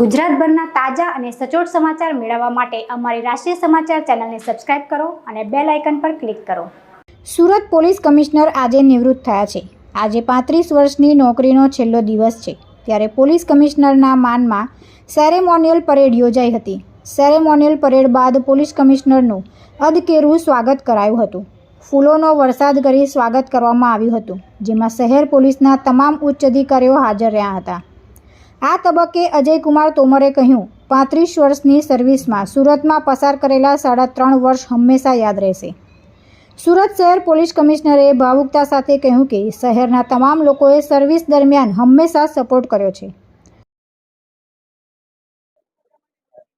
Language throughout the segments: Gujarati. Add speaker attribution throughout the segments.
Speaker 1: ગુજરાતભરના તાજા અને સચોટ સમાચાર મેળવવા માટે અમારી રાષ્ટ્રીય સમાચાર ચેનલને સબસ્ક્રાઇબ કરો અને બેલ આઇકન પર ક્લિક કરો। સુરત પોલીસ કમિશનર આજે નિવૃત્ત થયા છે। આજે 35 વર્ષની નોકરીનો છેલ્લો દિવસ છે, ત્યારે પોલીસ કમિશનરના માનમાં સેરેમોનિયલ પરેડ યોજાઈ હતી। સેરેમોનિયલ પરેડ બાદ પોલીસ કમિશનરનું અધકેરું સ્વાગત કરાયું હતું। ફૂલોનો વરસાદ કરી સ્વાગત કરવામાં આવ્યું હતું, જેમાં શહેર પોલીસના તમામ ઉચ્ચ અધિકારીઓ હાજર રહ્યા હતા। આ તબક્કે અજય કુમાર તોમરે કહ્યું, 35 વર્ષની સર્વિસમાં સુરતમાં પસાર કરેલા 3.5 વર્ષ હંમેશા યાદ રહેશે। સુરત શહેર પોલીસ કમિશનરે ભાવુકતા સાથે કહ્યું કે શહેરના તમામ લોકોએ સર્વિસ દરમિયાન હંમેશા સપોર્ટ કર્યો છે।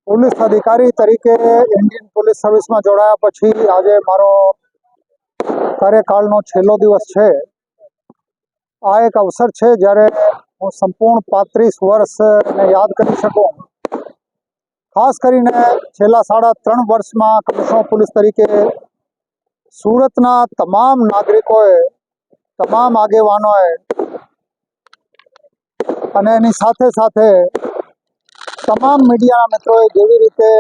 Speaker 2: પોલીસ અધિકારી તરીકે ઇન્ડિયન પોલીસ સર્વિસમાં જોડાયા પછી આજે મારો કાર્યકાળનો છેલ્લો દિવસ છે। આ એક અવસર છે જ્યારે હું સંપૂર્ણ 35 વર્ષને યાદ કરી શકું। ખાસ કરીને છેલ્લા 3.5 વર્ષમાં કમિશનર પોલીસ તરીકે સુરતના તમામ નાગરિકોએ, તમામ આગેવાનોએ અને એની સાથે સાથે તમામ મીડિયાના મિત્રોએ જેવી રીતે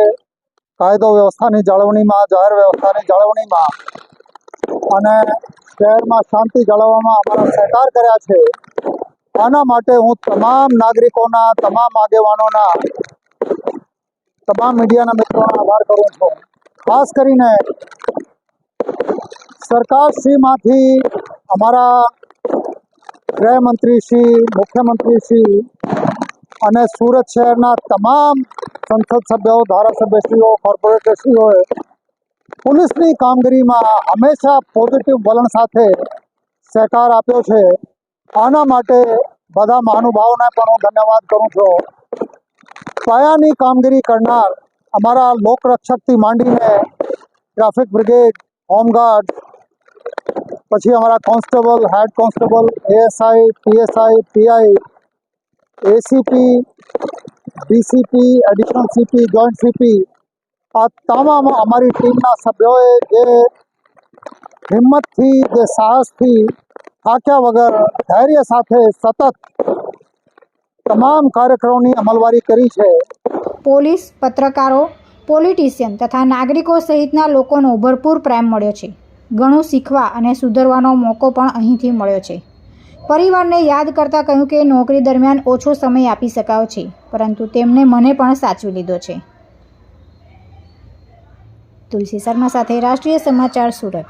Speaker 2: કાયદો વ્યવસ્થાની જાળવણીમાં, જાહેર વ્યવસ્થાની જાળવણીમાં અને શહેરમાં શાંતિ જાળવવામાં અમારા સહકાર કર્યા છે, આના માટે હું તમામ નાગરિકોના, તમામ આગેવાનોના, તમામ મીડિયાના મિત્રોનો આભાર કરું છું। ખાસ કરીને સરકારશ્રીમાંથી અમારા ગૃહમંત્રીશ્રી, મુખ્યમંત્રીશ્રી અને સુરત શહેરના તમામ સંસદ સભ્યો, ધારાસભ્યશ્રીઓ, કોર્પોરેટરશ્રીઓએ પોલીસની કામગીરીમાં હંમેશા પોઝિટિવ વલણ સાથે સહકાર આપ્યો છે। આના માટે બધા મહાનુભાવોને પણ હું ધન્યવાદ કરું છું। પાયાની કામગીરી કરનાર અમારા લોકરક્ષકથી માંડીને ટ્રાફિક બ્રિગેડ, હોમગાર્ડ, પછી અમારા constable, head constable, ASI, PSI, PI, ACP, DCP, additional CP, joint CP, આ તમામ અમારી ટીમના સભ્યોએ જે હિંમતથી, જે સાહસથી, થાક્યા વગર ધૈર્ય સાથે સતત તમામ કાર્યક્રમોની અમલવારી કરી છે।
Speaker 1: પોલીસ, પત્રકારો, પોલિટિશિયન તથા નાગરિકો સહિતના લોકોનો ભરપૂર પ્રેમ મળ્યો છે। ઘણું શીખવા અને સુધરવાનો મોકો પણ અહીંથી મળ્યો છે। પરિવારને યાદ કરતાં કહ્યું કે નોકરી દરમિયાન ઓછો સમય આપી શકાયો છે, પરંતુ તેમને મને પણ સાચવી લીધો છે। તુલસી શર્મા સાથે રાષ્ટ્રીય સમાચાર, સુરત।